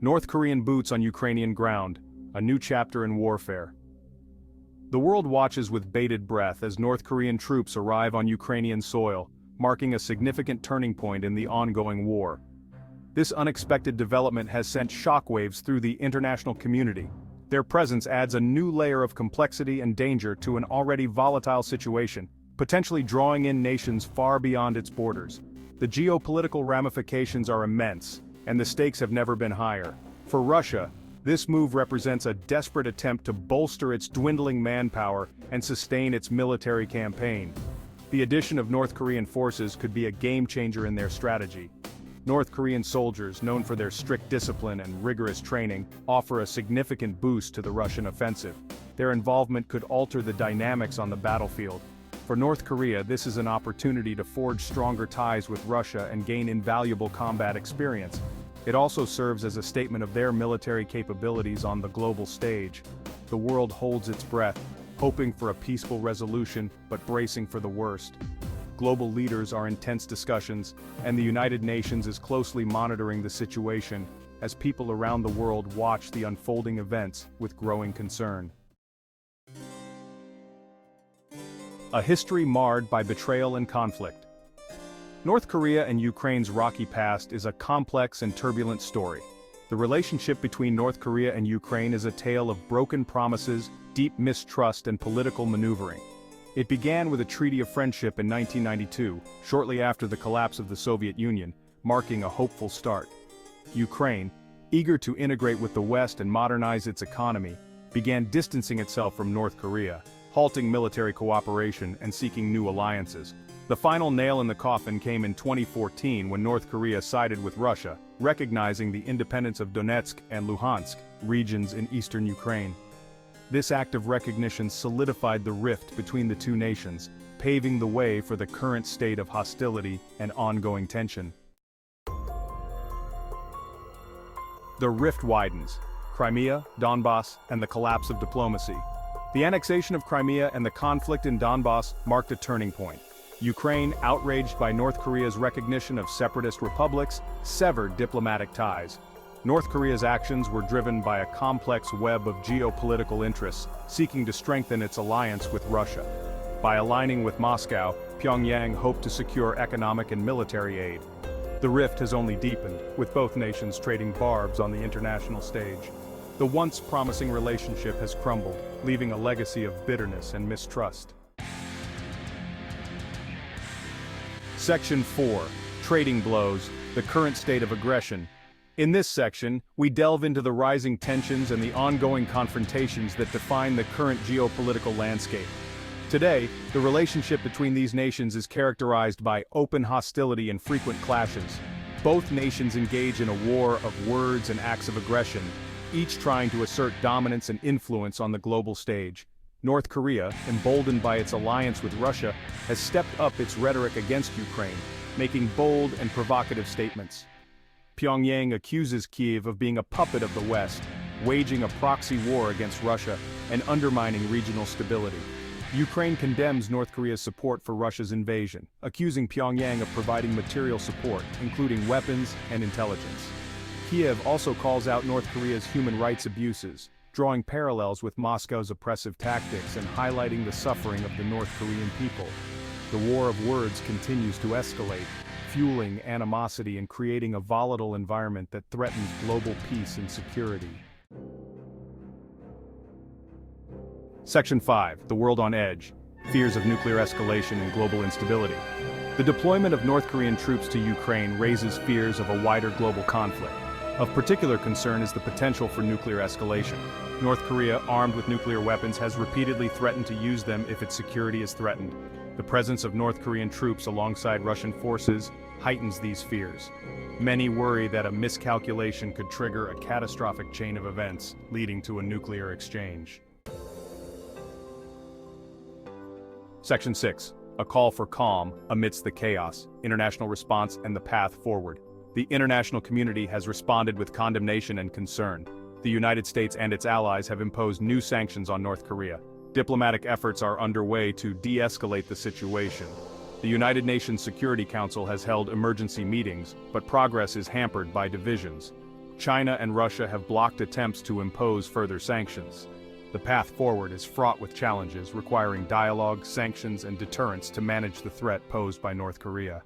North Korean boots on Ukrainian ground, a new chapter in warfare. The world watches with bated breath as North Korean troops arrive on Ukrainian soil, marking a significant turning point in the ongoing war. This unexpected development has sent shockwaves through the international community. Their presence adds a new layer of complexity and danger to an already volatile situation, potentially drawing in nations far beyond its borders. The geopolitical ramifications are immense, and the stakes have never been higher. For Russia, this move represents a desperate attempt to bolster its dwindling manpower and sustain its military campaign. The addition of North Korean forces could be a game-changer in their strategy. North Korean soldiers, known for their strict discipline and rigorous training, offer a significant boost to the Russian offensive. Their involvement could alter the dynamics on the battlefield. For North Korea, this is an opportunity to forge stronger ties with Russia and gain invaluable combat experience. It also serves as a statement of their military capabilities on the global stage. The world holds its breath, hoping for a peaceful resolution but bracing for the worst. Global leaders are in tense discussions, and the United Nations is closely monitoring the situation as people around the world watch the unfolding events with growing concern. A history marred by betrayal and conflict. North Korea and Ukraine's rocky past is a complex and turbulent story. The relationship between North Korea and Ukraine is a tale of broken promises, deep mistrust, and political maneuvering. It began with a treaty of friendship in 1992, shortly after the collapse of the Soviet Union, marking a hopeful start. Ukraine, eager to integrate with the West and modernize its economy, began distancing itself from North Korea, halting military cooperation and seeking new alliances. The final nail in the coffin came in 2014 when North Korea sided with Russia, recognizing the independence of Donetsk and Luhansk, regions in eastern Ukraine. This act of recognition solidified the rift between the two nations, paving the way for the current state of hostility and ongoing tension. The rift widens. Crimea, Donbass, and the collapse of diplomacy. The annexation of Crimea and the conflict in Donbass marked a turning point. Ukraine, outraged by North Korea's recognition of separatist republics, severed diplomatic ties. North Korea's actions were driven by a complex web of geopolitical interests, seeking to strengthen its alliance with Russia. By aligning with Moscow, Pyongyang hoped to secure economic and military aid. The rift has only deepened, with both nations trading barbs on the international stage. The once promising relationship has crumbled, leaving a legacy of bitterness and mistrust. Section 4. Trading blows, the current state of aggression. In this section, we delve into the rising tensions and the ongoing confrontations that define the current geopolitical landscape. Today, the relationship between these nations is characterized by open hostility and frequent clashes. Both nations engage in a war of words and acts of aggression, each trying to assert dominance and influence on the global stage. North Korea, emboldened by its alliance with Russia, has stepped up its rhetoric against Ukraine, making bold and provocative statements. Pyongyang accuses Kyiv of being a puppet of the West, waging a proxy war against Russia and undermining regional stability. Ukraine condemns North Korea's support for Russia's invasion, accusing Pyongyang of providing material support, including weapons and intelligence. Kyiv also calls out North Korea's human rights abuses, drawing parallels with Moscow's oppressive tactics and highlighting the suffering of the North Korean people. The war of words continues to escalate, fueling animosity and creating a volatile environment that threatens global peace and security. Section 5. The world on edge. Fears of nuclear escalation and global instability. The deployment of North Korean troops to Ukraine raises fears of a wider global conflict. Of particular concern is the potential for nuclear escalation. North Korea, armed with nuclear weapons, has repeatedly threatened to use them if its security is threatened. The presence of North Korean troops alongside Russian forces heightens these fears. Many worry that a miscalculation could trigger a catastrophic chain of events, leading to a nuclear exchange. Section 6. A call for calm amidst the chaos, international response and the path forward. The international community has responded with condemnation and concern. The United States and its allies have imposed new sanctions on North Korea. Diplomatic efforts are underway to de-escalate the situation. The United Nations Security Council has held emergency meetings, but progress is hampered by divisions. China and Russia have blocked attempts to impose further sanctions. The path forward is fraught with challenges requiring dialogue, sanctions, and deterrence to manage the threat posed by North Korea.